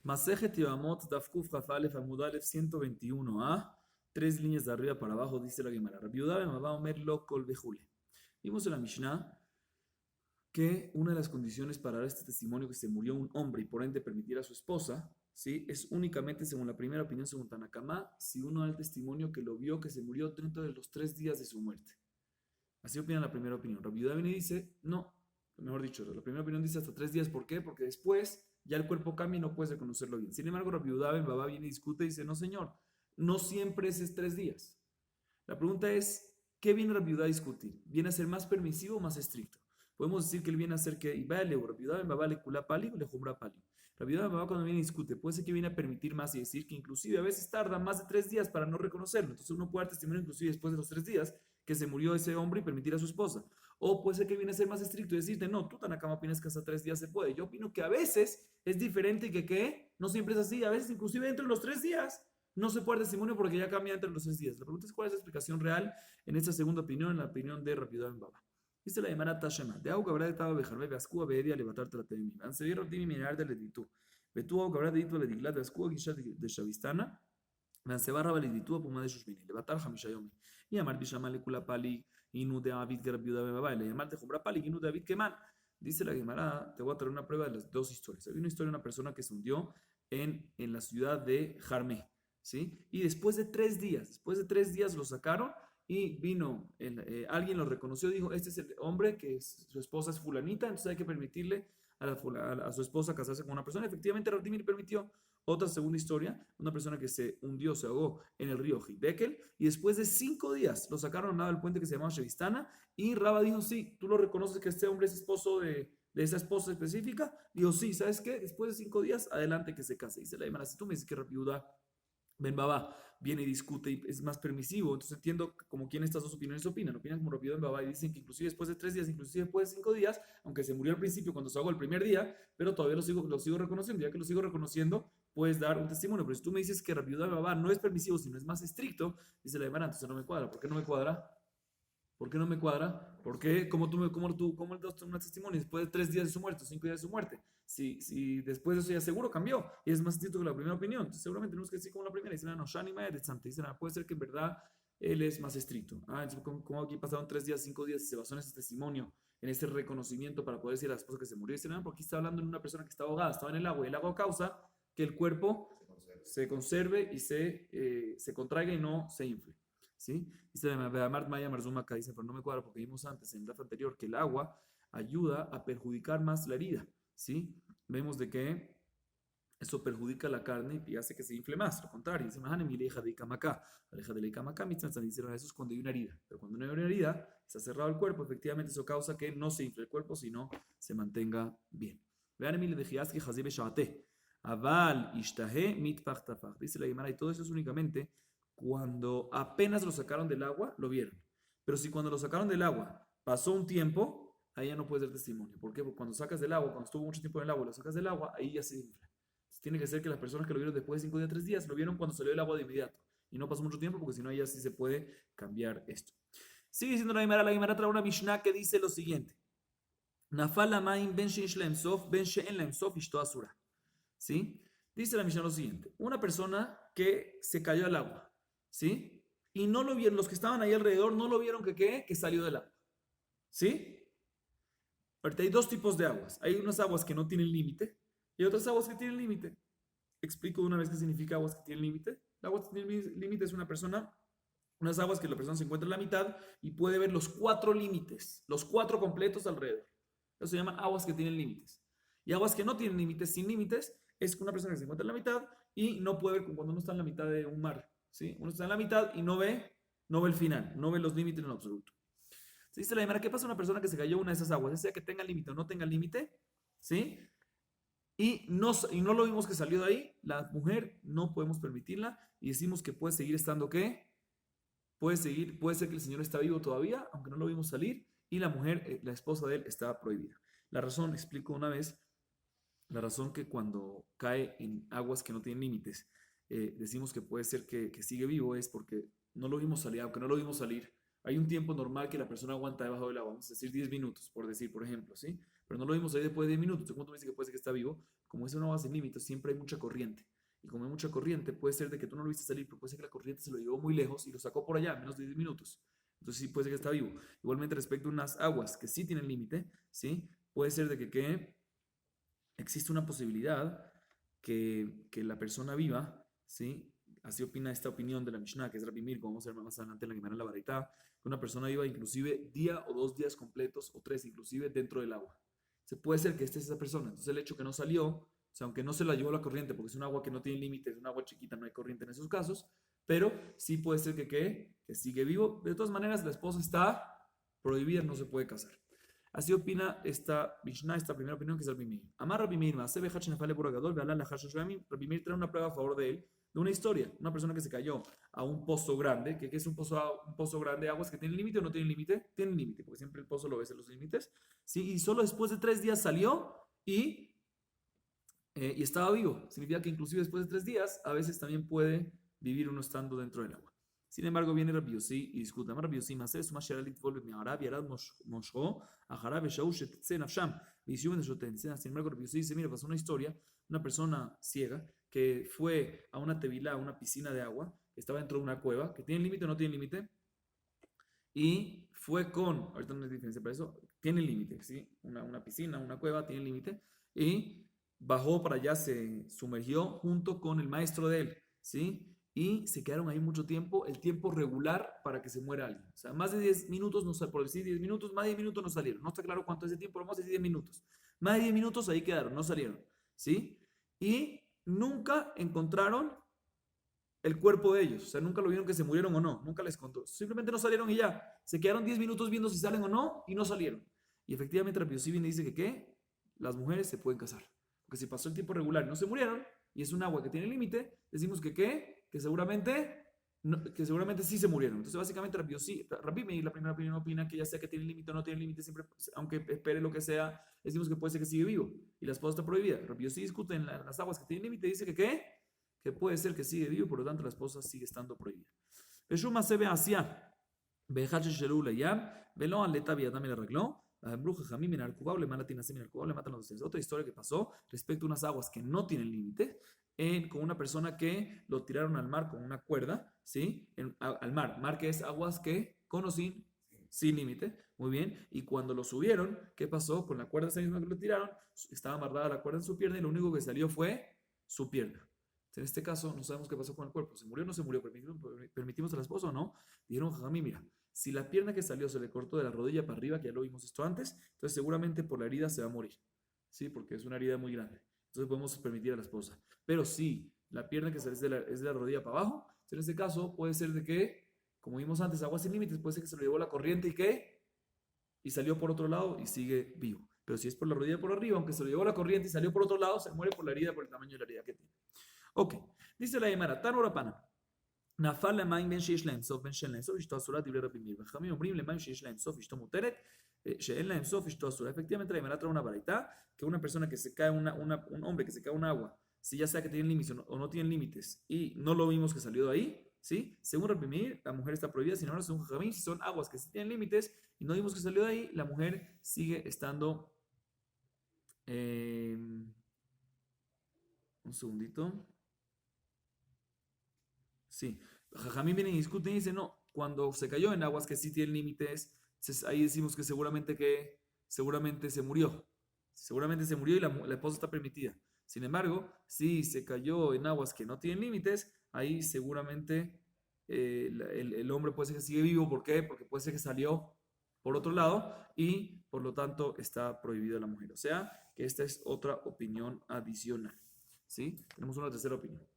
Masejet Yevamot, Daf Kuf Chaf Alef Amud Alef 121a, tres líneas de arriba para abajo, dice la Gemara. Rabbi Yehuda ben Baba Omer Lo Kol Bejule. Vimos en la Mishnah que una de las condiciones para dar este testimonio que se murió un hombre y por ende permitir a su esposa, ¿sí? Es únicamente, según la primera opinión, según Tanakama, si uno da el testimonio que lo vio que se murió dentro de los 3 días de su muerte. Así opina la primera opinión. Rabbi Yehuda viene y dice, no, mejor dicho, la primera opinión dice hasta 3 días. ¿Por qué? Porque después ya el cuerpo cambia y no puedes reconocerlo bien. Sin embargo, Rabbi Yehuda ben Baba viene y discute y dice, no señor, no siempre es 3 días. La pregunta es, ¿qué viene Rabbi Yehuda a discutir? ¿Viene a ser más permisivo o más estricto? Podemos decir que él viene a hacer que Rabbi Yehuda ben Baba le kula pali o le jumbra pali. Rabbi Yehuda ben Baba cuando viene y discute, puede ser que viene a permitir más y decir que inclusive a veces tarda más de 3 días para no reconocerlo. Entonces uno puede dar testimonio inclusive después de los 3 días que se murió ese hombre y permitir a su esposa. O puede ser que viene a ser más estricto y decirte, no, tú Tanakama opinas que hasta 3 días se puede. Yo opino que a veces es diferente y que ¿qué? No siempre es así. A veces inclusive dentro de los 3 días no se puede dar testimonio porque ya cambia entre los 3 días. La pregunta es cuál es la explicación real en esta segunda opinión, en la opinión de Rabbi Yehuda ben Baba. Dice la Gemara Tashema, de agua habrá de taba bejarme beascua beedia levatarte la temimi. Anse vieron timi mineral de leditu. Betu agua habrá de ditu le diglat beascua guisha de shavistana. Anse barra validitu a puma de shushmini. Levatar hamishayomi. Y amar bishama le kula pali inu de David que Rabbi Yehuda ben Baba. Le llamar de jumbra pali inu de David keman. Dice la Gemara, te voy a traer una prueba de las dos historias. Hay una historia de una persona que se hundió en la ciudad de Jarmé. ¿Sí? Y después de 3 días lo sacaron y vino, alguien lo reconoció, dijo, este es el hombre que su esposa es fulanita, entonces hay que permitirle a su esposa casarse con una persona. Efectivamente, Rabbi permitió. Otra segunda historia, una persona que se hundió, se ahogó en el río Hibekel y después de 5 días lo sacaron al lado del puente que se llamaba Shevistana y Rabba dijo, sí, tú lo reconoces que este hombre es esposo de esa esposa específica. Dijo, sí, ¿sabes qué? Después de 5 días, adelante que se case. Dice la Gemara, si tú me dices que Rabbi Yehuda ben Baba viene y discute y es más permisivo, entonces entiendo como quién estas dos opiniones opinan como Rabbi Yehuda ben Baba y dicen que inclusive después de 3 días, inclusive después de 5 días, aunque se murió al principio cuando se ahogó el primer día, pero todavía lo sigo reconociendo, ya que lo sigo reconociendo, puedes dar un testimonio, pero si tú me dices que Rabbi Yehuda ben Baba no es permisivo, sino es más estricto, dice la Gemara, entonces no me cuadra. ¿Por qué no me cuadra? ¿Por qué no me cuadra? ¿Por qué? ¿Cómo das un testimonio después de 3 días de su muerte, 5 días de su muerte? Si después de eso ya seguro cambió y es más distinto que la primera opinión, entonces seguramente tenemos que decir como la primera. Dicen, no, Shani Maya de Santa. Dicen, puede ser que en verdad él es más estricto. Entonces, ¿cómo aquí pasaron 3 días, 5 días y se basó en ese testimonio, en ese reconocimiento para poder decir a la esposa que se murió? Dicen, porque aquí está hablando de una persona que estaba ahogada, estaba en el agua y el agua causa que el cuerpo se conserve y se contraiga y no se infle. ¿Sí? Dice Beamart Maya Marzuma acá, dice, pero no me cuadra porque vimos antes en el grafo anterior que el agua ayuda a perjudicar más la herida. ¿Sí? Vemos de que eso perjudica la carne y hace que se infle más. Lo contrario, dice Mahane, mi leja de Ikamaka. La leja de Ikamaka, mi dicen, eso es cuando hay una herida. Pero cuando no hay una herida, está cerrado el cuerpo, efectivamente eso causa que no se infle el cuerpo, sino se mantenga bien. Vean, Emile de Giaski, Hazibe Shate. Aval Ishtahe mitpachtafach. Dice la Gemara, y todo eso es únicamente cuando apenas lo sacaron del agua, lo vieron. Pero si cuando lo sacaron del agua pasó un tiempo, ahí ya no puedes dar testimonio. ¿Por qué? Porque cuando sacas del agua, cuando estuvo mucho tiempo en el agua, lo sacas del agua, ahí ya se infla. Tiene que ser que las personas que lo vieron después de 5 días, 3 días, lo vieron cuando salió del agua de inmediato. Y no pasó mucho tiempo, porque si no, ya sí se puede cambiar esto. Sigue diciendo la Gemara trae una Mishnah que dice lo siguiente. Nafal lamaim ben sheish laem sof, ben she'en laem sof ishto asura. ¿Sí? Dice la Mishnah lo siguiente. Una persona que se cayó al agua, ¿sí? Y no lo vieron, los que estaban ahí alrededor no lo vieron que salió del agua. ¿Sí? Ahorita hay dos tipos de aguas. Hay unas aguas que no tienen límite y otras aguas que tienen límite. Explico de una vez qué significa aguas que tienen límite. El agua que tiene límite es unas aguas que la persona se encuentra en la mitad y puede ver los 4 límites, los 4 completos alrededor. Eso se llama aguas que tienen límites. Y aguas que no tienen límites, sin límites, es una persona que se encuentra en la mitad y no puede ver como cuando uno está en la mitad de un mar. ¿Sí? Uno está en la mitad y no ve el final, no ve los límites en lo absoluto. Se dice la Gemara, ¿qué pasa a una persona que se cayó en una de esas aguas? Ya sea que tenga límite o no tenga límite, ¿sí? Y no lo vimos que salió de ahí, la mujer no podemos permitirla y decimos que puede seguir estando ¿qué? Puede ser que el señor está vivo todavía, aunque no lo vimos salir, y la mujer, la esposa de él, está prohibida. La razón, explico una vez, la razón que cuando cae en aguas que no tienen límites, decimos que puede ser que sigue vivo es porque no lo vimos salir, aunque no lo vimos salir. Hay un tiempo normal que la persona aguanta debajo del agua, vamos a decir 10 minutos, por decir, por ejemplo, ¿sí? Pero no lo vimos ahí después de 10 minutos. ¿Cómo tú me dices que puede ser que está vivo? como es una agua sin límites, siempre hay mucha corriente. Y como hay mucha corriente, puede ser de que tú no lo viste salir, pero puede ser que la corriente se lo llevó muy lejos y lo sacó por allá, en menos de 10 minutos. Entonces sí puede ser que está vivo. Igualmente respecto a unas aguas que sí tienen límite, ¿sí? Puede ser de que existe una posibilidad que la persona viva, ¿sí? Así opina esta opinión de la Mishnah, que es Rabbi Meir, como vamos a ver más adelante en la Gemara en la Baraitá, que una persona viva inclusive día o 2 días completos, o 3 inclusive, dentro del agua. Se puede ser que esta es esa persona. Entonces el hecho que no salió, o sea, aunque no se la llevó la corriente, porque es un agua que no tiene límite, es un agua chiquita, no hay corriente en esos casos, pero sí puede ser que sigue vivo. De todas maneras, la esposa está prohibida, no se puede casar. Así opina esta Mishnah, esta primera opinión, que es Rabbi Meir. Amar Rabbi Meir, Rabbi Meir trae una prueba a favor de él, de una historia. Una persona que se cayó a un pozo grande, que es un pozo grande, aguas que tienen límite o no tienen límite, tienen límite, porque siempre el pozo lo ves en los límites, ¿sí? Y solo después de 3 días salió y estaba vivo. Significa que inclusive después de 3 días, a veces también puede vivir uno estando dentro del agua. Sin embargo, viene Rabbi Yossi y discute. Rabbi Yossi, Maser, Suma Sheralit Volve Mi Arab, Yarad Mosho, Aharab Shaul Shetetze Nafsham, Visión de Shotense. Sin embargo, Rabbi Yossi dice: mira, pasó una historia, una persona ciega que fue a una tevilá, a una piscina de agua, que estaba dentro de una cueva, que tiene límite o no tiene límite, y fue con, ahorita no hay diferencia para eso, tiene límite, ¿sí? Una piscina, una cueva, tiene límite, y bajó para allá, se sumergió junto con el maestro de él, ¿sí? Y se quedaron ahí mucho tiempo, el tiempo regular para que se muera alguien. O sea, más de 10 minutos, no sé, por decir 10 minutos, más de 10 minutos no salieron. No está claro cuánto es ese tiempo, pero vamos a decir 10 minutos. Más de 10 minutos ahí quedaron, no salieron, ¿sí? Y nunca encontraron el cuerpo de ellos. O sea, nunca lo vieron que se murieron o no. Nunca les contó. Simplemente no salieron y ya. Se quedaron 10 minutos viendo si salen o no y no salieron. Y efectivamente Rabbi Yossi viene y dice que ¿qué? Las mujeres se pueden casar. Porque si pasó el tiempo regular y no se murieron y es un agua que tiene límite, decimos que ¿qué? Que seguramente sí se murieron. Entonces básicamente Rabbi Meir, la primera opinión, opina que ya sea que tiene límite o no tiene límite, siempre, aunque espere lo que sea, decimos que puede ser que sigue vivo y la esposa está prohibida. Rabbi Yossi discute en las aguas que tienen límite y dice que ¿qué? Que puede ser que sigue vivo, por lo tanto la esposa sigue estando prohibida. Beshuma se ve hacia Bejache Shelula ya, Velo Aleta Vietnam le arregló. Bruja Jamí min al Cubao le matan al Cubao, le matan a los dos. Otra historia que pasó respecto a unas aguas que no tienen límite, con una persona que lo tiraron al mar con una cuerda, ¿sí? Al mar que es aguas que con o sin límite, muy bien, y cuando lo subieron, ¿qué pasó? Con la cuerda esa misma que lo tiraron, estaba amarrada la cuerda en su pierna y lo único que salió fue su pierna. En este caso, no sabemos qué pasó con el cuerpo. ¿Se murió o no se murió? ¿Permitimos a la esposa o no? Dijeron, Jajamí, mira, si la pierna que salió se le cortó de la rodilla para arriba, que ya lo vimos esto antes, entonces seguramente por la herida se va a morir. ¿Sí? Porque es una herida muy grande. Entonces podemos permitir a la esposa. Pero si la pierna que sale es de la rodilla para abajo, en este caso puede ser de que, como vimos antes, agua sin límites, puede ser que se lo llevó la corriente y que, y salió por otro lado y sigue vivo. Pero si es por la rodilla por arriba, aunque se lo llevó la corriente y salió por otro lado, se muere por la herida, por el tamaño de la herida que tiene. Ok, dice la Gemara, Tanura Pana. נפל למים בין שיש להם סוף בין שאין להם סוף אשתו אסורה דברי רבי מאיר וחכמים אומרים למים שיש להם סוף אשתו מותרת שאין להם סוף אשתו אסורה. Efectivamente la Gemara trae una baraita que una persona que se cae un hombre que se cae en un agua, si ya sea que tiene límites o no tiene límites y no lo vimos que salió de ahí, ¿sí? Según Rabbi Meir, la mujer está prohibida. Sin embargo, según Jajamim, si son aguas que sí tienen límites y no vimos que salió de ahí, la mujer sigue estando un segundito. Sí, Jajamín viene y discute y dice, no, cuando se cayó en aguas que sí tienen límites, ahí decimos que seguramente se murió. Seguramente se murió y la esposa está permitida. Sin embargo, si se cayó en aguas que no tienen límites, ahí seguramente el hombre puede ser que sigue vivo. ¿Por qué? Porque puede ser que salió por otro lado y por lo tanto está prohibida la mujer. O sea, que esta es otra opinión adicional. ¿Sí? Tenemos una tercera opinión.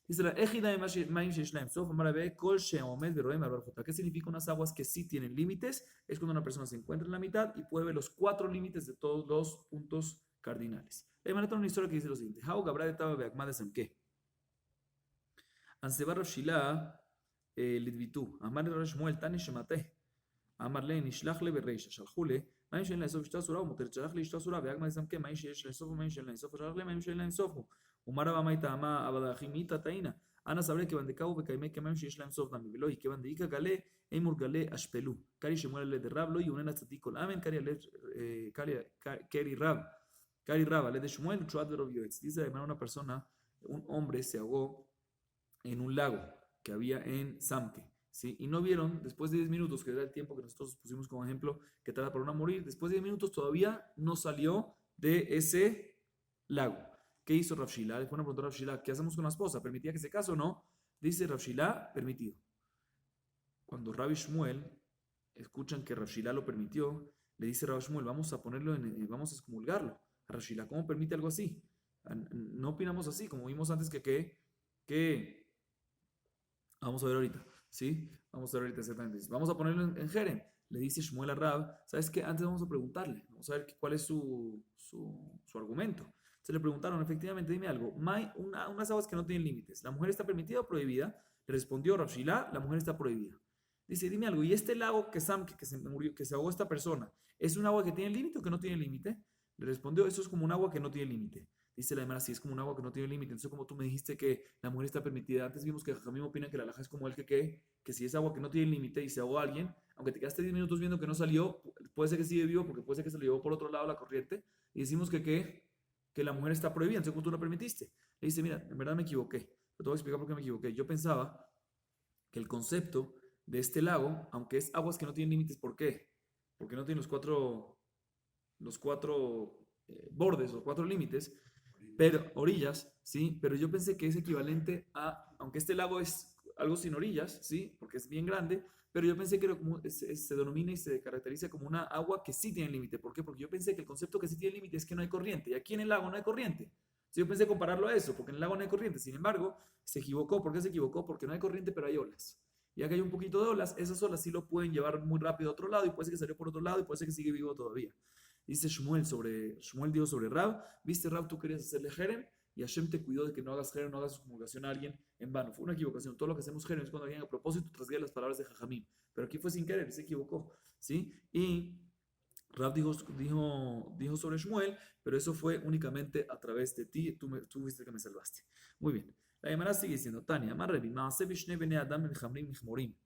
Dice la Ejida de Maim Sheishlaim Sof, Amarabe, Kol Sheomed, Veroem, Arbarjota. ¿Qué significa unas aguas que sí tienen límites? Es cuando una persona se encuentra en la mitad y puede ver los 4 límites de todos los puntos cardinales. Hay una historia que dice lo siguiente: How Gabra de Taba Beakma de Semke. Ansebar Shila Lidvitu. Amar Rosh Muel Tani Shemate. Amar Le Nishlachle Bereisha. Shalhule. Maim Shein Sof Ishtasura, Muter Chalachli Ishtasura, Beakma de Semke. Maim Shein Sof, Maim Shein Sof, Shalachle, Maim Shein Sof. Umara Maita Ama Abadahimita Taina. Ana sabré que van de cabo que me queman Shishlam Sof Dami Velo y que van de Ika Gale, Emur Gale Ashpelu. Cari Shemuel de Rablo y una estatícola. Amen Cari Rab. Kari Raba, le de Shmuel, dice además una persona, un hombre se ahogó en un lago que había en Samke, ¿sí? Y no vieron, después de 10 minutos, que era el tiempo que nosotros pusimos como ejemplo, que tarda para uno morir, después de 10 minutos todavía no salió de ese lago. ¿Qué hizo Rav Shila? Le fueron a preguntar a Rav Shila, ¿qué hacemos con la esposa? ¿Permitía que se case o no? Dice Rav Shila, permitido. Cuando Rabbi Shmuel escuchan que Rav Shila lo permitió, le dice Rav Shmuel, vamos a ponerlo vamos a excomulgarlo. A Rav Shila, ¿cómo permite algo así? No opinamos así, como vimos antes que vamos a ver ahorita, ¿sí? Vamos a ver ahorita exactamente. Vamos a ponerlo en Jerem. Le dice Shmuel a Rab, ¿sabes qué? Antes vamos a preguntarle, vamos a ver cuál es su argumento. Se le preguntaron, efectivamente, dime algo, unas aguas que no tienen límites, ¿la mujer está permitida o prohibida? Le respondió Rav Shila, la mujer está prohibida. Dice, dime algo, ¿y este lago que se murió, que se ahogó esta persona, es un agua que tiene límite o que no tiene límite? Le respondió, eso es como un agua que no tiene límite. Dice la Gemara, sí, es como un agua que no tiene límite. Entonces, como tú me dijiste que la mujer está permitida, antes vimos que Jajamim opina que la alhaja es como el que si es agua que no tiene límite y se ahogó a alguien, aunque te quedaste 10 minutos viendo que no salió, puede ser que sigue vivo porque puede ser que se lo llevó por otro lado la corriente, y decimos que la mujer está prohibida, entonces como tú la permitiste. Le dice, mira, en verdad me equivoqué, pero te voy a explicar por qué me equivoqué. Yo pensaba que el concepto de este lago, aunque es aguas que no tienen límites, ¿por qué? Porque no tiene los cuatro bordes o 4 límites, pero orillas, ¿sí? Pero yo pensé que es equivalente a, aunque este lago es algo sin orillas, ¿sí? Porque es bien grande, pero yo pensé que era como, se denomina y se caracteriza como una agua que sí tiene límite. ¿Por qué? Porque yo pensé que el concepto que sí tiene límite es que no hay corriente, y aquí en el lago no hay corriente. Yo pensé compararlo a eso, porque en el lago no hay corriente. Sin embargo, se equivocó. ¿Por qué se equivocó? Porque no hay corriente, pero hay olas. Y acá hay un poquito de olas, esas olas sí lo pueden llevar muy rápido a otro lado, y puede ser que salió por otro lado, y puede ser que sigue vivo todavía. Dice Shmuel dijo sobre Rab, viste Rab, tú querías hacerle Jerem, y Hashem te cuidó de que no hagas Jerem, no hagas excomulgación a alguien en vano. Fue una equivocación. Todo lo que hacemos Jerem es cuando alguien a propósito trasgrede las palabras de Jajamim. Pero aquí fue sin querer, se equivocó. ¿Sí? Y Rab dijo sobre Shmuel, pero eso fue únicamente a través de ti. Tú fuiste el que me salvaste. Muy bien. La Gemara sigue diciendo, Tania, Marrebi, Maase Bishne Bene Adam Mechamrim Michmorim.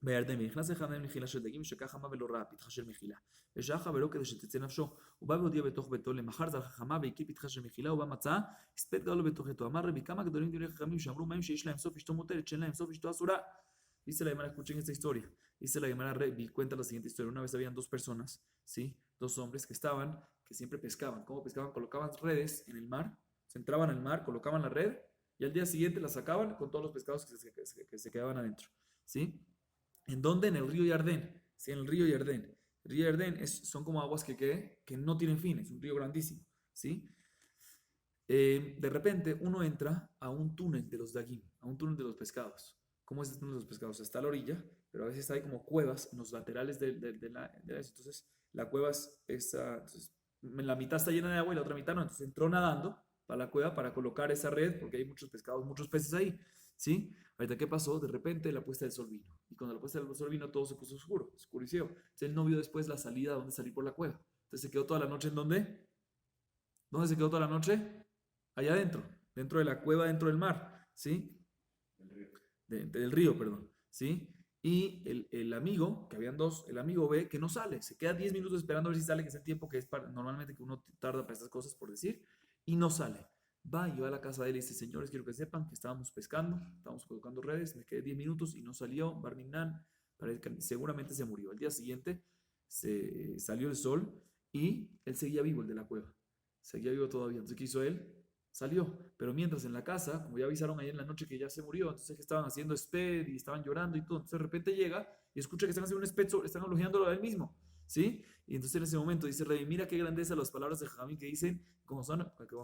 בירדן, ונכנס אחד מהם מחילה של דגים, שכך חמה ולא ראה פתחה של מחילה. ושעה חברו כדי שתצא נפשו. הוא בא והודיע בתוך ביתו, למחר זרחה חמה והקיא פתחה של מחילה, ובא מצא, הספד גדול בתוך ביתו. אמר רבי, כמה גדולים דברי חכמים שאמרו מהם שיש להם סוף אשתו מותרת, שאין להם סוף אשתו אסורה. Dice la Gemara, escuchen esta historia. Dice la Gemara, Rebi cuenta la siguiente historia. Una vez habían 2 personas, ¿sí? 2 hombres que siempre pescaban. ¿Cómo pescaban? Colocaban redes en el mar, se entraban al mar, colocaban la red y al día siguiente la sacaban con todos los pescados que se quedaban adentro, ¿sí? ¿En dónde? En el río Yardén. Sí, en el río Yardén. El río Yardén son como aguas que no tienen fin, es un río grandísimo, ¿sí? De repente uno entra a un túnel de los dagim, a un túnel de los pescados. ¿Cómo es el túnel de los pescados? Está a la orilla, pero a veces hay como cuevas en los laterales de entonces la cueva entonces, la mitad está llena de agua y la otra mitad no. Entonces entró nadando para la cueva para colocar esa red porque hay muchos pescados, muchos peces ahí, ¿sí? Ahorita, ¿qué pasó? De repente la puesta del sol vino. Y cuando la puesta del sol vino, todo se puso oscuro, oscureció. Entonces él no vio después la salida, dónde salir por la cueva. Entonces se quedó toda la noche ¿en dónde? ¿Dónde se quedó toda la noche? Allá adentro, dentro de la cueva, dentro del mar, ¿sí? Del río, perdón, ¿sí? Y el amigo, que habían 2, el amigo ve que no sale, se queda 10 minutos esperando a ver si sale, que es el tiempo que es normalmente que uno tarda para estas cosas, por decir, y no sale. Va y va a la casa de él y dice, señores, quiero que sepan que estábamos pescando, estábamos colocando redes, me quedé 10 minutos y no salió, Barminan, seguramente se murió. Al día siguiente salió el sol y él seguía vivo, el de la cueva, seguía vivo todavía. Entonces, ¿qué hizo él? Salió, pero mientras en la casa, como ya avisaron ayer en la noche que ya se murió, entonces que estaban haciendo sped y estaban llorando y todo, entonces de repente llega y escucha que están haciendo un sped, están elogiándolo a él mismo, ¿sí? Y entonces en ese momento dice Rey, mira qué grandeza las palabras de Jajamín que dicen, cuando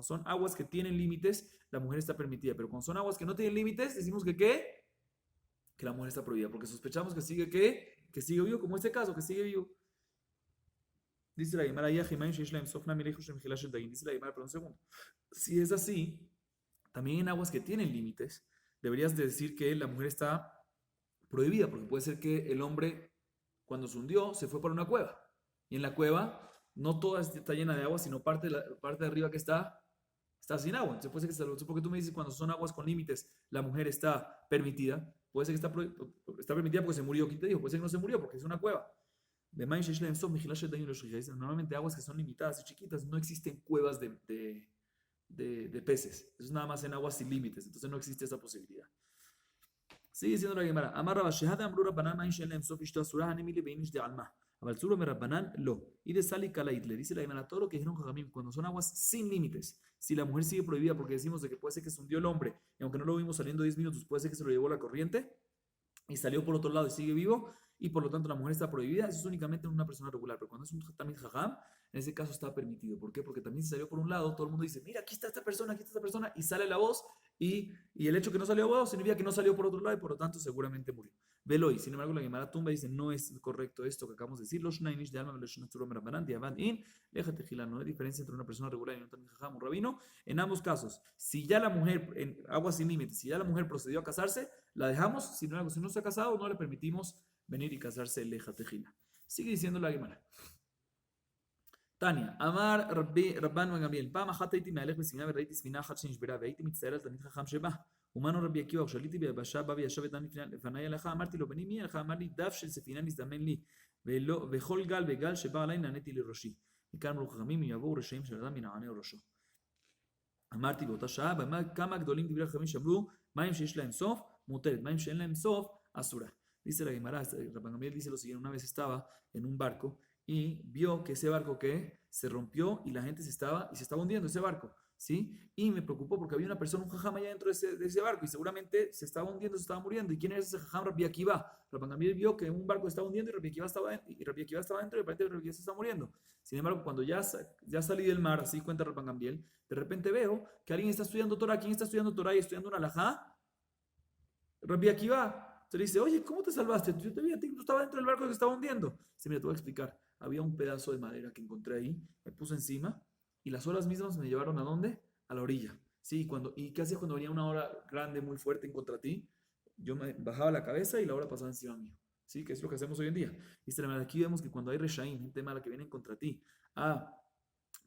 son aguas que tienen límites, la mujer está permitida, pero cuando son aguas que no tienen límites, decimos que ¿qué? Que la mujer está prohibida, porque sospechamos que sigue ¿qué? Que sigue vivo, como este caso, que sigue vivo. Dice la Gemara, dice la Gemara, pero un segundo. Si es así, también en aguas que tienen límites, deberías de decir que la mujer está prohibida, porque puede ser que el hombre, cuando se hundió, se fue para una cueva. Y en la cueva, no toda está llena de agua, sino parte de arriba que está sin agua. Entonces puede ser que porque tú me dices cuando son aguas con límites, la mujer está permitida. Puede ser que está permitida porque se murió. ¿Quién te dijo? Puede ser que no se murió porque es una cueva. Normalmente aguas que son limitadas y chiquitas, no existen cuevas de peces. Eso es nada más en aguas sin límites, entonces no existe esa posibilidad. Sigue diciendo la Gemara. Amar Rabba Shehada Amru Rabbanan Ma'in Shem Lehem Sof Ishto Asura Hanemili Beinish de Alma. Aval Tzuro Me Rabbanan Lo. Y de Sali Kalait. Le dice la Gemara todo lo que dijeron Jajamim cuando son aguas sin límites. Si la mujer sigue prohibida porque decimos de que puede ser que se hundió el hombre y aunque no lo vimos saliendo 10 minutos, puede ser que se lo llevó la corriente y salió por otro lado y sigue vivo y por lo tanto la mujer está prohibida, eso es únicamente en una persona regular, pero cuando es un tamid jajam, en ese caso está permitido. ¿Por qué? Porque también si salió por un lado, todo el mundo dice, mira, aquí está esta persona, y sale la voz y el hecho que no salió voz significa que no salió por otro lado y por lo tanto seguramente murió. Velo y sin embargo la Gemara tumba dice, no es correcto esto que acabamos de decir, los nainish de alma, no hay diferencia entre una persona regular y un tamid jajam, un rabino, en ambos casos. Si ya la mujer, en aguas sin límites, si ya la mujer procedió a casarse, la dejamos, si no se ha casado, no le permitimos venir y casarse leja tejila. Sigue diciendo la Gemara. Tania, Amar Rabban Gamliel, פעם אחת הייתי מהלך בספינה וראיתי ספינה אחת שנשברה והייתי מצטער על תלמיד חכם שבא. ומנו רבי עקיבא, וכשעליתי ביבשה בא וישב לפניי הלכה, אמרתי לו, בני מי הלכה? אמר לי, דף של ספינה נזדמן לי, וכל גל וגל שבא עליי נעניתי לראשי. מכאן אמרו חכמים, אם יבואו רשעים של אדם ינענע ראשו. אמרתי באותה שעה, כמה גדולים דברי חכמים שאמרו, מים שיש להם סוף, מותרת, מים שאין להם סוף, אסורה. Dice la Gemara, Rabban Gamliel dice lo siguiente, una vez estaba en un barco y vio que ese barco que se rompió y la gente se estaba hundiendo ese barco, ¿sí? Y me preocupó porque había una persona, un jajam allá dentro de ese barco y seguramente se estaba hundiendo, se estaba muriendo. ¿Y quién era ese jajam? Rabbi Akiva. Rabban Gamliel vio que un barco estaba hundiendo y Rabbi Akiva estaba dentro y aparentemente Rabbi Akiva se está muriendo. Sin embargo, cuando ya salí del mar, así cuenta Rabban Gamliel, de repente veo que alguien está estudiando Torah. ¿Quién está estudiando Torah y estudiando una alajá? Rabbi Akiva. Entonces le dice, oye, ¿cómo te salvaste? Yo te vi a ti, tú estabas dentro del barco que estaba hundiendo. Sí, mira, te voy a explicar. Había un pedazo de madera que encontré ahí, me puse encima y las olas mismas me llevaron ¿a dónde? A la orilla. Sí, ¿y qué hacías cuando venía una ola grande, muy fuerte en contra ti? Yo me bajaba la cabeza y la ola pasaba encima mío. Sí, que es lo que hacemos hoy en día. Y aquí vemos que cuando hay reshaim, gente mala que viene contra ti a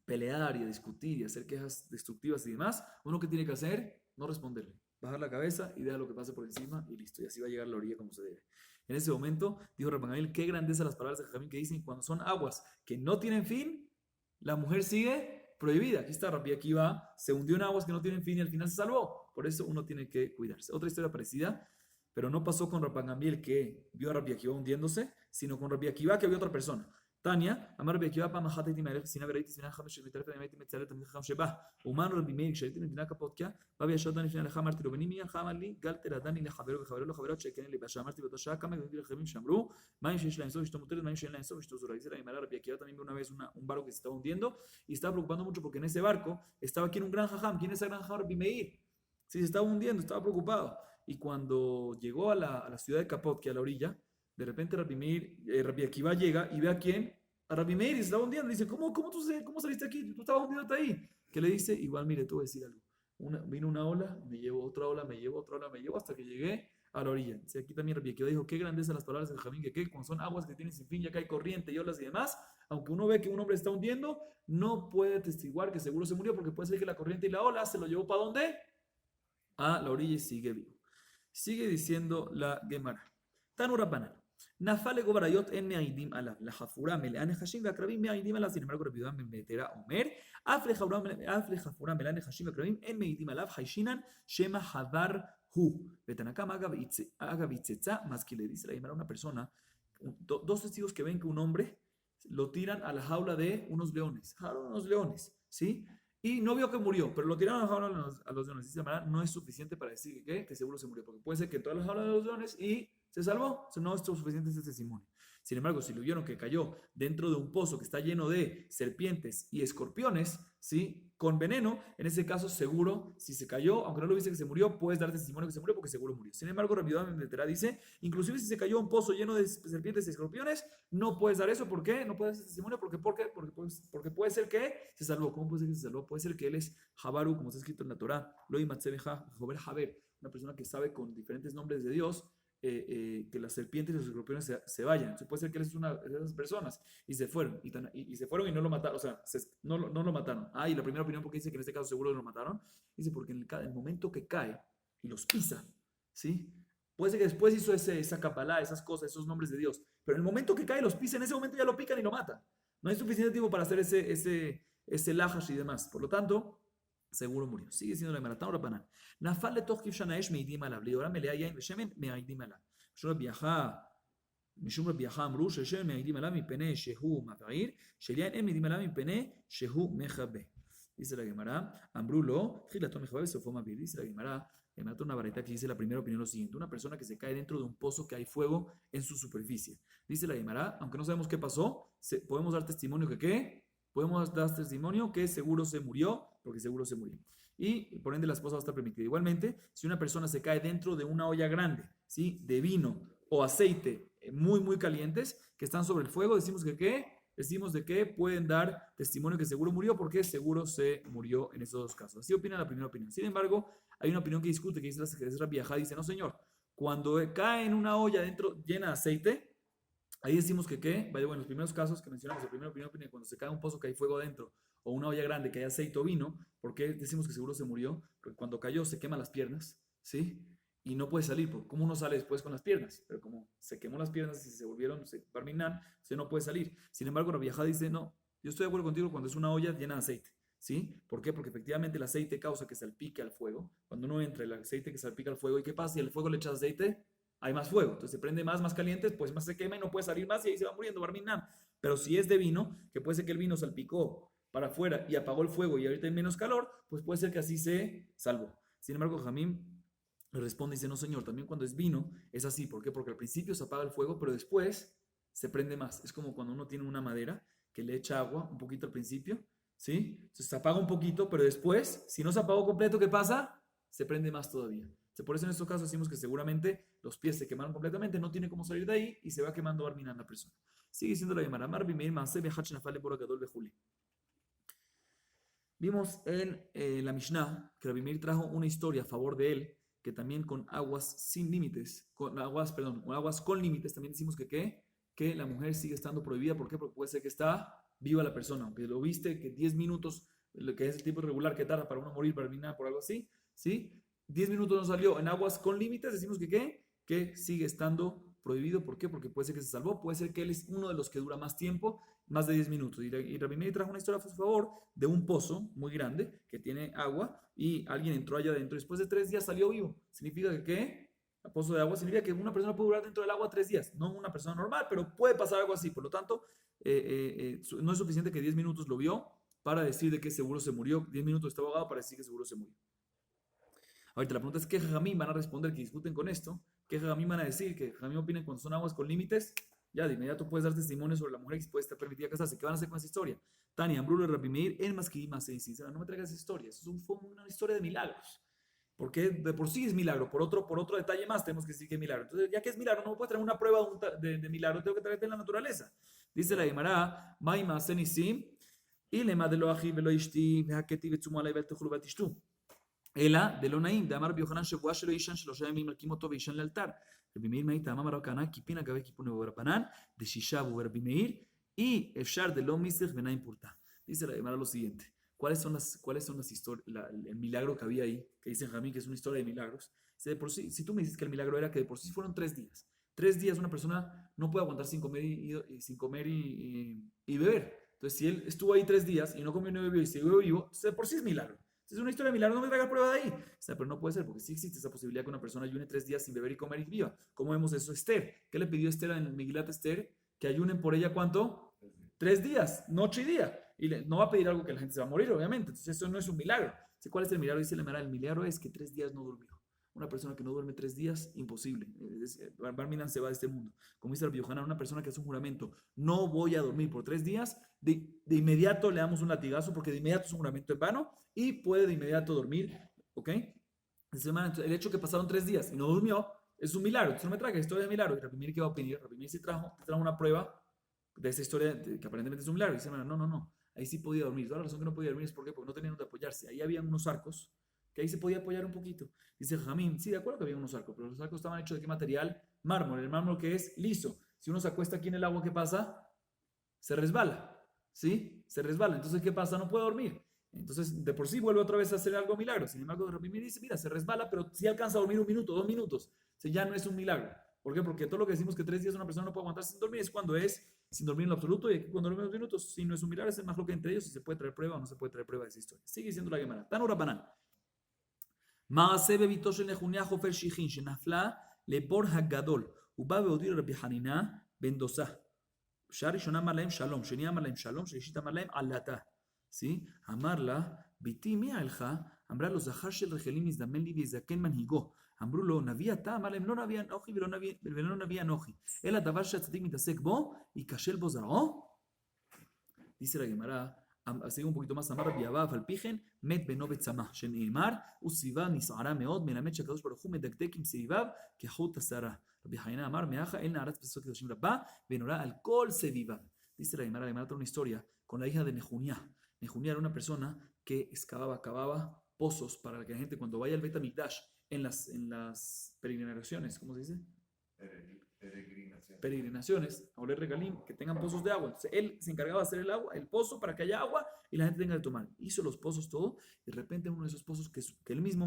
pelear y a discutir y a hacer quejas destructivas y demás, uno que tiene que hacer, no responderle. Bajar la cabeza y dejar lo que pase por encima y listo. Y así va a llegar a la orilla como se debe. En ese momento, dijo Rabban Gamliel, qué grandeza las palabras de Jajamín que dicen, cuando son aguas que no tienen fin, la mujer sigue prohibida. Aquí está Rabbi Akiva, se hundió en aguas que no tienen fin y al final se salvó. Por eso uno tiene que cuidarse. Otra historia parecida, pero no pasó con Rabban Gamliel que vio a Rabbi Akiva hundiéndose, sino con Rabbi Akiva que vio a otra persona. Tania, אמר רבי עקיבא פעם אחת הייתי מהלך בספינה וראיתי ספינה חמש שמטרפת הייתי מצטער לתלמיד חכם שבא. אומן רבי מאיר כשהייתי במדינה קפודקיה בא וישב דן לפני הלכה אמרתי לו בני מי הלכה אמר לי גל תרדני לחברו וחברו לחברות שכן לי שאמרתי באותה שעה כמה גדולים לחברים שאמרו מים שיש להם סוף אשתו מותרת מים שאין להם סוף אשתו זורה. Dice la Gemara, Rabbi Akiva también vio una vez un barco que se estaba hundiendo y estaba preocupando mucho porque en ese barco estaba aquí un gran jajam. ¿Quién es el gran jajam? Rabbi Meir. Sí, se estaba hundiendo, estaba preocupado. Y cuando llegó a la ciudad de Kapotkia, a la orilla, de repente Rabbi Akiva llega y ve a quién. A Rabbi Meir se estaba hundiendo. Dice, ¿cómo saliste aquí? Tú estabas hundiendo ahí. ¿Qué le dice? Igual, mire, te voy a decir algo. Vino una ola, me llevo otra ola, me llevo otra ola, me llevo hasta que llegué a la orilla. Sí, aquí también Rabbi Akiva dijo, qué grandeza las palabras de Jamín, que cuando son aguas que tienen sin fin, ya que hay corriente y olas y demás, aunque uno ve que un hombre está hundiendo, no puede testiguar que seguro se murió, porque puede ser que la corriente y la ola se lo llevó ¿para dónde? A la orilla y sigue vivo. Sigue diciendo la Gemara. Tanu Rabbanan. נפל לגובריות אין מעידים עליו, לחפורה מלאה נחשים והקרבים מעידים עליו. sin embargo רבי יהודה בן ביתרא אומר, אף לחפורה מלאה נחשים והקרבים אין מעידים עליו, חיישינן שמא חבר הוא. ותנא קמא אגב יצצה מזכיר. Le dice la Gemara a una persona, dos testigos que ven que un hombre lo tiran a la jaula de unos leones, ¿sí? Y no vio que murió, pero lo tiraron a la jaula a los leones. Dice la Gemara, no es suficiente para decir que seguro se murió, porque puede ser que entró a la jaula de los leones y se salvó, no es suficiente ese testimonio. Sin embargo, si lo vieron que cayó dentro de un pozo que está lleno de serpientes y escorpiones, ¿sí? Con veneno, en ese caso seguro, si se cayó, aunque no lo viste que se murió, puedes dar testimonio que se murió porque seguro murió. Sin embargo, Rabbi Yehuda ben Beterá dice, inclusive si se cayó un pozo lleno de serpientes y escorpiones, no puedes dar eso. ¿Por qué? No puedes dar ese testimonio porque puede ser que se salvó. ¿Cómo puede ser que se salvó? Puede ser que él es Jabaru, como está escrito en la Torah, Loi Matzebeja, Jover Haber, una persona que sabe con diferentes nombres de Dios, que las serpientes y los escorpiones se vayan. Entonces puede ser que él es una de esas personas y se fueron y no lo mataron, o sea, no lo mataron. Y la primera opinión, porque dice que en este caso seguro lo mataron, dice porque en el momento que cae y los pisa, ¿sí? Puede ser que después hizo esa capalá, esas cosas, esos nombres de Dios, Pero en el momento que cae los pisa, en ese momento ya lo pican y lo matan. No hay suficiente tiempo para hacer ese lajash y demás. Por lo tanto, seguro murió. Sigue siendo la maratón Rabanán. Nafal le tochif shanaesh meidim alav. Ahora me le yain veshemen meidim alav. Shura viaja. משום רבי יחא אמרו ששם מעידים עליו מפני שהוא מבעיר, שליין אין מעידים עליו מפני שהוא מכבה. Dice la Gemara, אמרו לו, תחילתו מכבה וסופו מבעיר. Dice la Gemara, me una vareta que dice la primera opinión lo siguiente: una persona que se cae dentro de un pozo que hay fuego en su superficie. Dice la Gemara, aunque no sabemos qué pasó, podemos dar testimonio que ¿qué? Podemos dar testimonio que seguro se murió, porque seguro se murió. Y por ende la esposa va a estar permitida. Igualmente, si una persona se cae dentro de una olla grande, ¿sí? De vino o aceite muy, muy calientes que están sobre el fuego, decimos que ¿qué? Decimos de que pueden dar testimonio que seguro murió porque seguro se murió en esos dos casos. Así opina la primera opinión. Sin embargo, hay una opinión que discute, que dice la Rabbi Yahá, dice, no señor, cuando cae en una olla dentro llena de aceite, ahí decimos que ¿qué? Bueno, en los primeros casos que mencionamos, la primera opinión, cuando se cae en un pozo que hay fuego dentro, o una olla grande que hay aceite o vino, ¿por qué decimos que seguro se murió? Porque cuando cayó se quema las piernas, ¿sí? Y no puede salir, porque ¿cómo uno sale después con las piernas? Pero como se quemó las piernas y se volvieron barminan, usted no puede salir. Sin embargo, Rabbi Yahá dice, no, yo estoy de acuerdo contigo cuando es una olla llena de aceite, ¿sí? ¿Por qué? Porque efectivamente el aceite causa que salpique al fuego. Cuando uno entra el aceite que salpica al fuego, ¿y qué pasa? Si al fuego le echas aceite, hay más fuego. Entonces se prende más caliente, pues más se quema y no puede salir más y ahí se va muriendo barminan. Pero si es de vino, que puede ser que el vino salpicó para afuera y apagó el fuego y ahorita hay menos calor, pues puede ser que así se salvó. Sin embargo, Jamín le responde y dice, no señor, también cuando es vino es así. ¿Por qué? Porque al principio se apaga el fuego, pero después se prende más. Es como cuando uno tiene una madera que le echa agua un poquito al principio, ¿sí? Entonces se apaga un poquito, pero después, si no se apagó completo, ¿qué pasa? Se prende más todavía. Por eso en estos casos decimos que seguramente los pies se quemaron completamente, no tiene cómo salir de ahí y se va quemando barminando la persona. Sigue siendo la Gemara. Vimos en la Mishnah que Rabbi Meir trajo una historia a favor de él, que también con aguas sin límites, con aguas con límites, también decimos que la mujer sigue estando prohibida. ¿Por qué? Porque puede ser que está viva la persona, aunque lo viste que 10 minutos, lo que es el tiempo regular que tarda para uno morir, para terminar por algo así, ¿sí? 10 minutos no salió en aguas con límites, decimos que sigue estando prohibido. ¿Por qué? Porque puede ser que se salvó, puede ser que él es uno de los que dura más tiempo, más de 10 minutos. Y Rabbi Meir trajo una historia a su favor de un pozo muy grande que tiene agua y alguien entró allá adentro. Después de 3 días salió vivo. Significa que ¿qué? El pozo de agua significa que una persona puede durar dentro del agua 3 días. No una persona normal, pero puede pasar algo así. Por lo tanto, no es suficiente que 10 minutos lo vio para decir de que seguro se murió. 10 minutos está ahogado para decir que seguro se murió. Ahorita la pregunta es, ¿qué jajamín van a responder que discuten con esto? ¿Qué jajamín van a decir? ¿Qué jajamín opinan cuando son aguas con límites? Ya de inmediato puedes dar testimonio sobre la mujer que puede estar permitida casarse. ¿Qué van a hacer con esa historia? Tania, Ambrulo y Rabbi Meir, el más que más sincera. No me traigas esa historia. Eso fue una historia de milagros. Porque de por sí es milagro. Por otro detalle más tenemos que decir que es milagro. Entonces, ya que es milagro, no me puedo traer una prueba de milagro. Tengo que traerte en la naturaleza. Dice la Gemara, Maima Senisim, y le madelo aji velo ishti, veaketi vetsumo alay veltechulu batishtu. Ela de lo naim, de amar biohanan shevua shelo ishan shelosha yamim alkim oto veishan lealtar. Rabbi Meir meita amam arakana kipina gabe kipune berapanan de shisha Rabbi Meir y efshar de lo misech benaim purta. Dice la Gemara lo siguiente: ¿Cuáles son las historias, el milagro que había ahí? Que dice Jamín que es una historia de milagros. Si, de por sí, si tú me dices que el milagro era que de por sí fueron 3 días. 3 días una persona no puede aguantar sin comer y beber. Entonces, si él estuvo ahí 3 días y no comió ni bebió y siguió vivo, de por sí es milagro. Es una historia de milagro, no me traiga prueba de ahí. O sea, pero no puede ser, porque sí existe esa posibilidad que una persona ayune 3 días sin beber y comer y viva. ¿Cómo vemos eso? Esther. ¿Qué le pidió Esther en Megilat Esther? Que ayunen por ella, ¿cuánto? 3 días, noche y día. Y no va a pedir algo que la gente se va a morir, obviamente. Entonces eso no es un milagro. ¿Cuál es el milagro? Dice la Gemara, el milagro es que 3 días no durmió. Una persona que no duerme 3 días, imposible. Barminan se va de este mundo. Como dice el Yohanan, una persona que hace un juramento, no voy a dormir por 3 días, de inmediato le damos un latigazo porque de inmediato es un juramento en vano y puede de inmediato dormir. ¿Ok? Entonces, el hecho que pasaron 3 días y no durmió es un milagro. Entonces no me traga historia de milagro. Y Rabbi Meir, ¿qué va a pedir? Rabbi Meir sí trajo una prueba de esa historia que aparentemente es un milagro. Y dice, no. Ahí sí podía dormir. La razón que no podía dormir es porque no tenían donde apoyarse. Ahí habían unos arcos que ahí se podía apoyar un poquito. Dice Jamín, sí, de acuerdo que había unos arcos, pero los arcos estaban hechos de qué material? Mármol. El mármol que es liso. Si uno se acuesta aquí en el agua, ¿qué pasa? Se resbala. ¿Sí? Se resbala. Entonces, ¿qué pasa? No puede dormir. Entonces, de por sí vuelve otra vez a hacer algo milagro. Sin embargo, Rabbi Meir dice, mira, se resbala, pero sí alcanza a dormir 1 minuto, 2 minutos. O sea, ya no es un milagro. ¿Por qué? Porque todo lo que decimos que 3 días una persona no puede aguantar sin dormir es cuando es sin dormir en lo absoluto, y aquí cuando duerme 2 minutos, si no es un milagro, es el más lo que entre ellos, si se puede traer prueba o no se puede traer prueba de esa historia. Sigue diciendo la Gemara. Tanura Banán. מעשה בביתו של נחוניה חופר שיחין שנפלה לבור הגדול. הוא בא והודיע לרבי חנינא בן דוסה. שעה ראשונה אמר להם שלום, שני אמר להם שלום, שלישית אמר להם עלתה. אמר לה, ביתי מי הלך? אמרה לו, זכר של רחלים מזדמן לי ויזקן מנהיגו. אמרו לו, נביא אתה? אמר להם, לא נביא אנוכי ולא נביא אנוכי, אלא דבר שהצדיק מתעסק בו, ייכשל בו זרעו. Dice la Gemara, sigue un poquito más, אמר רבי אבא, אף על פי כן מת בנו בצמא, שנאמר, וסביבה נסערה מאוד, מלמד שהקדוש ברוך הוא מדקדק עם סביביו כחוט השערה. רבי חנינא אמר, מאחה אל נערץ בסוד קדושים רבה, ונורא על כל סביביו. Dice la Gemara trae una historia con la hija de Nehunia. Nehunia era una persona que cavaba pozos para que la gente cuando vaya al Bet HaMikdash en las peregrinaciones, ¿cómo se dice? Peregrinaciones, a oler regalim, que tengan pozos de agua. Entonces él se encargaba de hacer el pozo para que haya agua y la gente tenga de tomar. Hizo los pozos todo, y de repente en uno de esos pozos que el mismo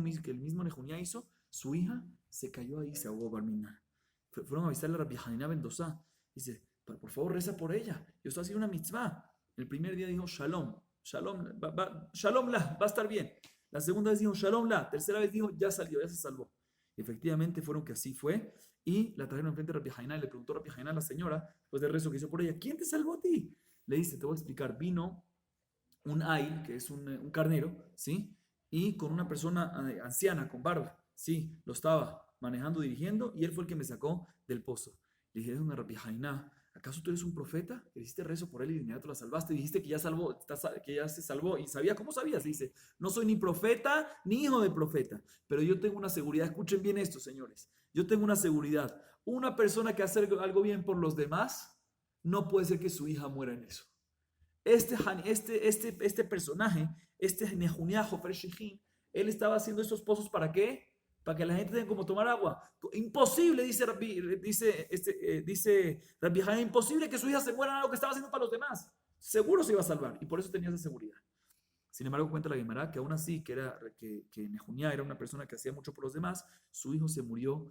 Nehunia hizo, su hija se cayó ahí y se ahogó. Barmina. Fueron a visitarle a Rabbi Hanina ben Dosa. Dice, por favor reza por ella, yo estoy haciendo una mitzvah. El primer día dijo shalom, shalom la, va a estar bien. La segunda vez dijo shalom la, tercera vez dijo ya salió, ya se salvó. Y efectivamente fueron que así fue, y la trajeron enfrente de Rabbi Hanina y le preguntó a Rabbi Hanina a la señora, después del rezo que hizo por ella, ¿quién te salvó a ti? Le dice, te voy a explicar, vino un ay, que es un carnero, ¿sí? Y con una persona anciana, con barba, ¿sí? Lo estaba manejando, dirigiendo, y él fue el que me sacó del pozo. Le dije, a Rabbi Hanina, ¿acaso tú eres un profeta? Que hiciste rezo por él y de inmediato la salvaste. Dijiste que ya se salvó. Y sabía, ¿cómo sabías? Dice, no soy ni profeta ni hijo de profeta, pero yo tengo una seguridad. Escuchen bien esto, señores. Yo tengo una seguridad. Una persona que hace algo bien por los demás, no puede ser que su hija muera en eso. Este personaje, este Nehunia Jofer Shichin, él estaba haciendo estos pozos ¿para qué? Para que la gente tenga como tomar agua. Imposible, dice Rabbi Hanina, imposible que su hija se muera en algo que estaba haciendo para los demás. Seguro se iba a salvar, y por eso tenía esa seguridad. Sin embargo, cuenta la Gemara que aún así, que Nehunia era una persona que hacía mucho por los demás, su hijo se murió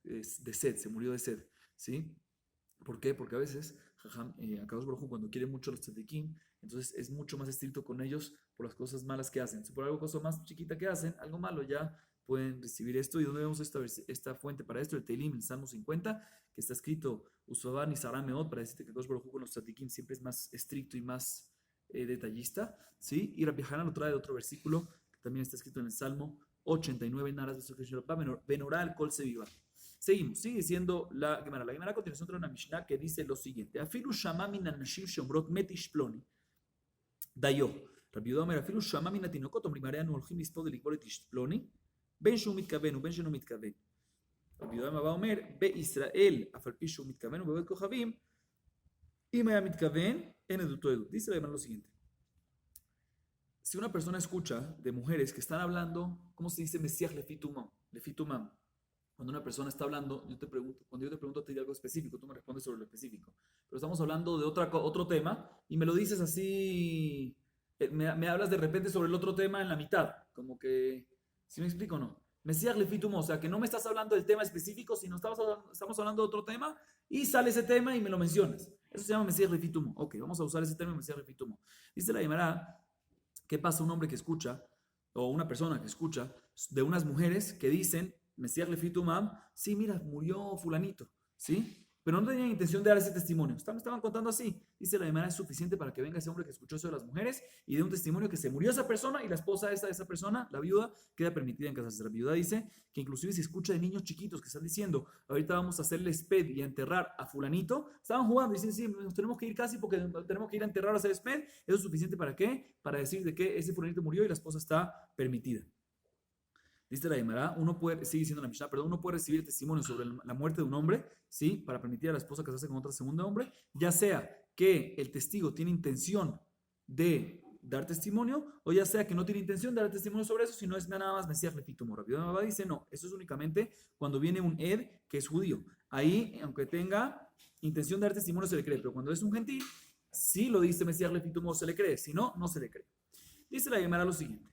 de sed, se murió de sed, ¿sí? ¿Por qué? Porque a veces Akadosh Baruj Hu, cuando quiere mucho a los tzadikim, entonces es mucho más estricto con ellos por las cosas malas que hacen. Si por algo cosa más chiquita que hacen, algo malo, ya pueden recibir esto. ¿Y dónde vemos esta fuente para esto? El Teilim, el Salmo 50, que está escrito Usavar ni Sarah Meot, para decirte que Akadosh Baruj Hu con los tzadikim siempre es más estricto y más detallista, ¿sí? Y Rabbi Hanan lo trae de otro versículo que también está escrito en el Salmo 89, Naras de Benorá al Kol se viva. Seguimos, sigue diciendo la Gemara. La Gemara a continuación trae una Mishnah que dice lo siguiente: Afilu shama min anashim shomrot metish ploni dayo. Rabbi Yehuda omer afilu shama min atinokot omrim הרי אנו הולכים לספוד ולקבור את איש פלוני בין שהוא מתכוון ובין שאינו מתכוון. רבי יהודה אומר בישראל אף על פי שהוא מתכוון ובבית כוכבים אם היה מתכוון en eduto edu. Dice la Gemara lo siguiente: si una persona escucha de mujeres que están hablando, ¿cómo se dice? Mesiach lefitumam. Cuando una persona está hablando, cuando yo te pregunto a ti de algo específico, tú me respondes sobre lo específico. Pero estamos hablando de otro tema y me lo dices así, me hablas de repente sobre el otro tema en la mitad. Como que, ¿sí me explico o no? Mesiach lefitumam, o sea, que no me estás hablando del tema específico, sino estamos hablando de otro tema y sale ese tema y me lo mencionas. Eso se llama Mesiach lefitumam. Ok, vamos a usar ese término Mesiach lefitumam. Dice la Gemara, ¿qué pasa un hombre que escucha, o una persona que escucha, de unas mujeres que dicen, Mesiach lefitumam, sí, mira, murió fulanito, ¿sí? Pero no tenían intención de dar ese testimonio. Estaban contando así. Dice la Gemara, es suficiente para que venga ese hombre que escuchó eso de las mujeres y dé un testimonio que se murió esa persona y la esposa de esa persona, la viuda, queda permitida en casarse. La viuda dice que inclusive si escucha de niños chiquitos que están diciendo, ahorita vamos a hacerle sped y a enterrar a fulanito, estaban jugando y dicen, sí, nos tenemos que ir casi porque tenemos que ir a enterrar a hacer sped. ¿Eso es suficiente para qué? Para decir de que ese fulanito murió y la esposa está permitida. Dice la Gemara, sigue diciendo la Mishnah, uno puede recibir testimonio sobre la muerte de un hombre, ¿sí? Para permitir a la esposa casarse con otro segundo hombre, ya sea que el testigo tiene intención de dar testimonio, o ya sea que no tiene intención de dar testimonio sobre eso, sino es nada más Mesiach lefitumam. Rabbi Yehuda dice, no, eso es únicamente cuando viene un Ed que es judío. Ahí, aunque tenga intención de dar testimonio, se le cree, pero cuando es un gentil, sí lo dice Mesiach lefitumam, se le cree, si no, no se le cree. Dice la Gemara lo siguiente.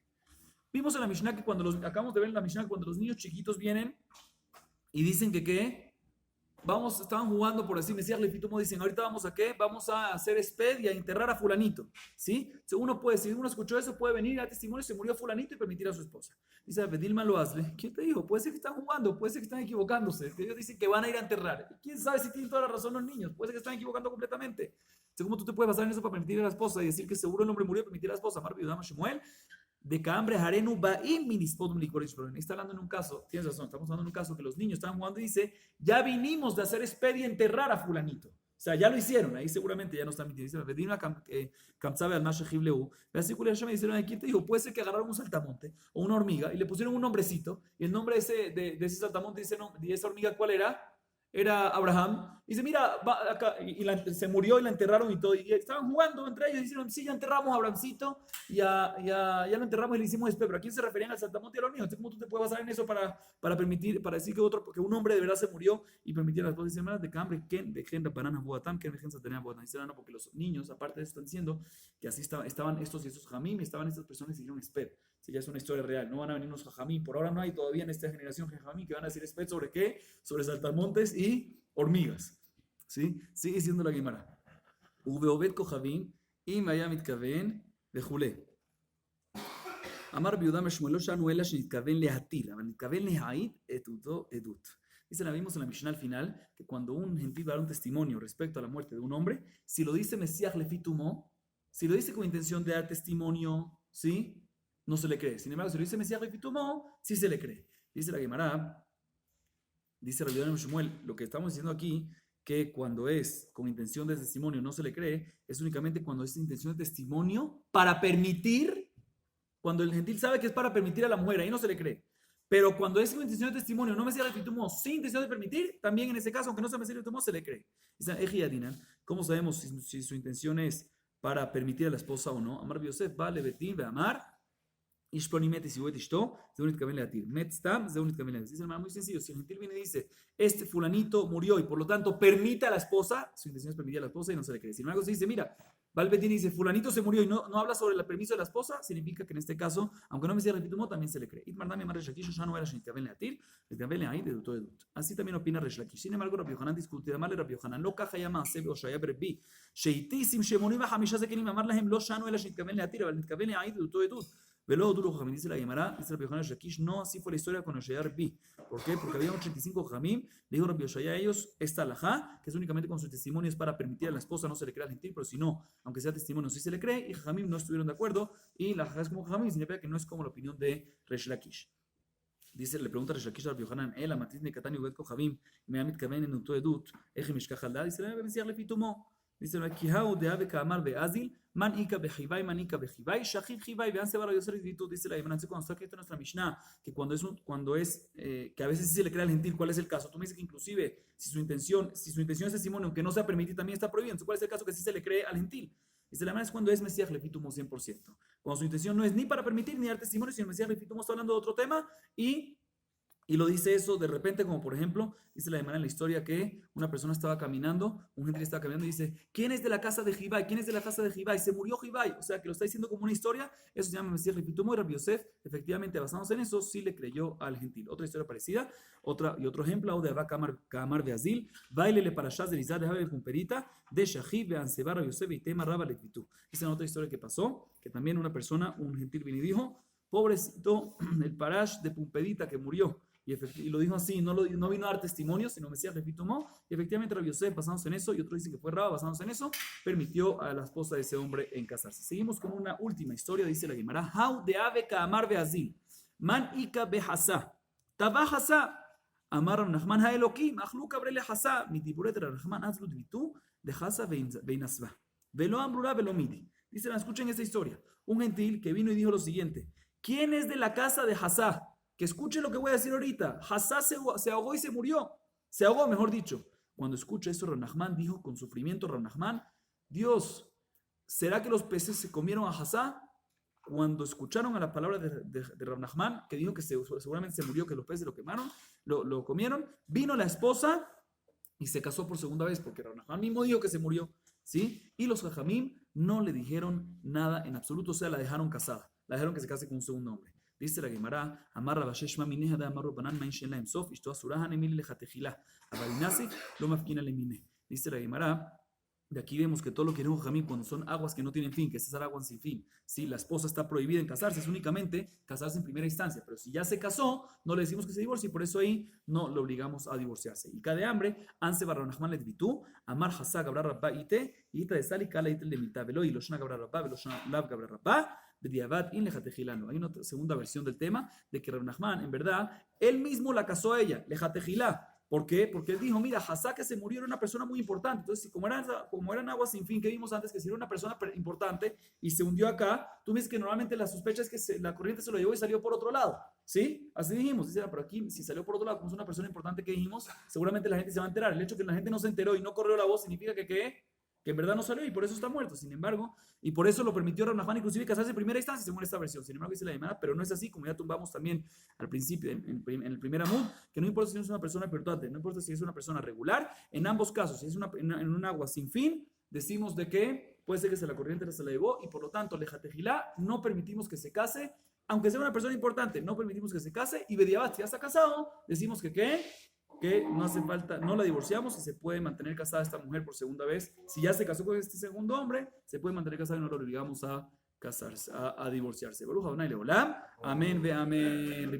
Vimos en la Mishnah que acabamos de ver en la Mishnah cuando los niños chiquitos vienen y dicen que ¿qué? estaban jugando por así, Mesías Lefitumo dicen, ahorita vamos a qué, vamos a hacer esped y a enterrar a fulanito, ¿sí? Si uno escuchó eso, puede venir a testimonio, se murió fulanito y permitir a su esposa. Dice, Bedilma lo hazle. ¿Quién te dijo? Puede ser que están jugando, puede ser que están equivocándose, que ellos dicen que van a ir a enterrar. ¿Quién sabe si tienen toda la razón los niños? Puede ser que están equivocando completamente. ¿Cómo tú te puedes basar en eso para permitir a la esposa y decir que seguro el hombre murió y permitir a la esposa? Amar Bidama Shemuel, de Cambre Harenu Baim Minispodum Licorish. Está hablando en un caso, tienes razón, estamos hablando en un caso que los niños estaban jugando y dice, ya vinimos de hacer esped y enterrar a fulanito. O sea, ya lo hicieron, ahí seguramente ya no están mintiendo. Dice, Vedina Kamsabe al Mashahibleu. Versículo de me dijeron, ¿quién te dijo? Puede ser que agarraron un saltamonte o una hormiga y le pusieron un nombrecito, y el nombre de ese saltamonte y esa hormiga, ¿cuál era? Era Abraham. Y dice, mira, acá, se murió y la enterraron y todo. Y estaban jugando entre ellos. Y dijeron, sí, ya enterramos a Abrahamcito, ya lo enterramos y le hicimos esped. ¿Pero a quién se referían? Al saltamonte y a la hormiga. Entonces, ¿cómo tú te puedes basar en eso para permitir, para decir que un hombre de verdad se murió y permitir a las esposas? Dice, hermanas, de cambre, ¿quién de gente banana boatán? ¿Quién de gente tenía boatán? Dice, no, porque los niños, aparte de eso, están diciendo que así estaban estos y esos jamim, estaban estas personas y hicieron esped. Si ya es una historia real, no van a venir unos jajamín. Por ahora no hay todavía en esta generación jajamín que van a decir esped sobre qué, sobre saltamontes y hormigas. ¿Sí? Sigue siendo la Guimara. Ubeobet kojavim y maya mitkaven vejule. Amar biudam shmuelo shanu ela shnitkaven lehatir, aber nitkaven lehaid etuto edut. Dice, la vimos en la Mishnah al final, que cuando un gentil va a dar un testimonio respecto a la muerte de un hombre, si lo dice Mesías lefitumo, si lo dice con intención de dar testimonio, ¿sí? No se le cree. Sin embargo, si lo dice Mesías lefitumo, sí se le cree. Dice la Gemara, dice Rabbi Yohanan Shmuel, lo que estamos diciendo aquí, que cuando es con intención de testimonio no se le cree, es únicamente cuando es intención de testimonio para permitir, cuando el gentil sabe que es para permitir a la mujer, ahí no se le cree. Pero cuando es con intención de testimonio, no Mesías lefitumo, sin intención de permitir, también en ese caso, aunque no sea Mesías lefitumo, se le cree. Dice, ¿cómo sabemos si su intención es para permitir a la esposa o no? Amar Yosef, vale, betim, amar. Ishponimet y Ishto, Zeunit Kabel Leatir. Metstam, Zeunit Kabel Leatir. Dice hermano, muy sencillo. Si el gentil viene y dice, este fulanito murió y por lo tanto permite a la esposa, su intención es permitir a la esposa y no se le cree. Sin embargo, si dice, mira, Valbetín dice, fulanito se murió y no habla sobre el permiso de la esposa, significa que en este caso, aunque no me sea repitumo, también se le cree. Itmardami Amar Reshlakish, ya no era Shnit Kabel Leatir, Kabel Leatir de Duto Edut. Así también opina Reshlakish. Sin embargo, Rabbi Yohanan discute, amarle Rabbi Yohanan, lo caja llama a Sebe o Shaya Berbi, Sheitisim, Shemoniva, Hamisha Zekenim, Amar Lahem, lo ya no era Shnit Kabel Leatir, Kabel Leatir de Duto Edut. Velo duro Jamim, dice la Gemara, dice Rabbi Yohanan Shakish, no así fue la historia con Oshaya Rabbi. ¿Por qué? Porque había 85 Jamim, le dijo Rabbi Oshaya a ellos, esta alajá, que es únicamente con su testimonio, es para permitir a la esposa, no se le cree al gentil, pero si no, aunque sea testimonio, sí se le cree, y Jamim no estuvieron de acuerdo, y la alajá es como Jamim, significa que no es como la opinión de Resh Lakish. Dice, le pregunta Resh Lakish a Rabbi Yohanan, la matriz de Katani Ubetko Jamim, me amit kaven en Uto Edut, Ejimishkajaldad, dice, le voy a lefitumo. Dice, de ave kamar beazil, man ika bejivai, man ika bejivai, shachib jivai, vean se va a yoser ditu, dice la Gemara, cuando está escrito en nuestra Mishnah, que que a veces sí se le cree al gentil, ¿cuál es el caso? Tú me dices que inclusive, si su intención es testimonio, aunque no sea permitido, también está prohibido. Entonces, ¿cuál es el caso que sí se le cree al gentil? Dice la Gemara, es cuando es Mesías lefitumo 100%. Cuando su intención no es ni para permitir ni dar testimonio, sino Mesías lefitumo está hablando de otro tema y lo dice eso de repente, como por ejemplo, dice la Gemara en la historia que una persona estaba caminando, un gentil estaba caminando y dice, ¿quién es de la casa de Jibai? ¿Quién es de la casa de Jibai? Se murió Jibai. O sea, que lo está diciendo como una historia. Eso se llama Mesías lefitumo y Rabbi Yosef, efectivamente, basándose en eso, sí le creyó al gentil. Otra historia parecida, otro ejemplo, de Abba Kamar Beazil, Bailele Parashaz de Lizad de Jabe Pumperita, de Shahib Beansebar Rabbi Yosef y Tema Raba Letvitu. Esa es otra historia que pasó, que también una persona, un gentil vino y dijo, pobrecito, el Parash de Pumperita que murió. Y lo dijo así, no vino a dar testimonio, sino Mesías lefitumo. Y efectivamente Rabbi Yosef, basándose en eso, y otro dice que fue Raba, basándose en eso, permitió a la esposa de ese hombre en casarse. Seguimos con una última historia, dice la Gemara, How de ave kamar beazil, man ika behasa, taba hasa, amar Rav Nachman haelokim, achlu kabrele hasa, mitiburet Rav Nachman azlut vitu, de hasa veinasva, velo ambrura velo midi. Dice, escuchen esta historia. Un gentil que vino y dijo lo siguiente, ¿quién es de la casa de Hasá? Que escuche lo que voy a decir ahorita. Hasá se ahogó y se murió. Se ahogó, mejor dicho. Cuando escucha eso, Rav Nachman dijo con sufrimiento, Rav Nachman, Dios, ¿será que los peces se comieron a Hasá? Cuando escucharon a la palabra de Rav Nachman, que dijo que seguramente se murió, que los peces lo quemaron, lo comieron, vino la esposa y se casó por segunda vez, porque Rav Nachman mismo dijo que se murió, ¿sí? Y los jajamim no le dijeron nada en absoluto, o sea, la dejaron casada, la dejaron que se case con un segundo hombre. Dice la Gemara, amarra basheshma mineja de amarro banan main shen laem sof, ishto asurahan emili lejatejila, abalinasif, lo mafkina lemine. Dice la Gemara, de aquí vemos que todo lo que dijo Jamín cuando son aguas que no tienen fin, que es aguas sin fin, si la esposa está prohibida en casarse, es únicamente casarse en primera instancia, pero si ya se casó, no le decimos que se divorcie, y por eso ahí no le obligamos a divorciarse. Y cada de hambre, anse barra Nachman le dibitú, amar hasá gabra rabba ite, ita de sal y cala ite de mitad, velo y loshana gabra rabba, veloshana lav gabra rabba, bediavad in lejatejilano. Hay una segunda versión del tema de que Rab Nachman, en verdad, él mismo la casó a ella, lejatejilá. ¿Por qué? Porque él dijo, mira, Hasá que se murió era una persona muy importante. Entonces, como eran aguas sin fin que vimos antes, que si era una persona importante y se hundió acá, tú ves que normalmente la sospecha es que la corriente se lo llevó y salió por otro lado. ¿Sí? Así dijimos. Dice, pero aquí, si salió por otro lado, como es una persona importante que dijimos, seguramente la gente se va a enterar. El hecho de que la gente no se enteró y no corrió la voz significa que en verdad no salió y por eso está muerto. Sin embargo, y por eso lo permitió Rab Nachman inclusive casarse en primera instancia, según esta versión. Sin embargo, dice la llamada, pero no es así, como ya tumbamos también al principio, en el primer amud, que no importa si es una persona importante, no importa si es una persona regular, en ambos casos, si es en un agua sin fin, decimos de que puede ser que la corriente se la llevó y por lo tanto, lejatejilá, no permitimos que se case, aunque sea una persona importante, no permitimos que se case, y Bediabat, si ya está casado, decimos que no hace falta, no la divorciamos y se puede mantener casada esta mujer por segunda vez. Si ya se casó con este segundo hombre, se puede mantener casada y no la obligamos a casarse, a divorciarse. Baruch Adonai Leolam. Amén ve amén.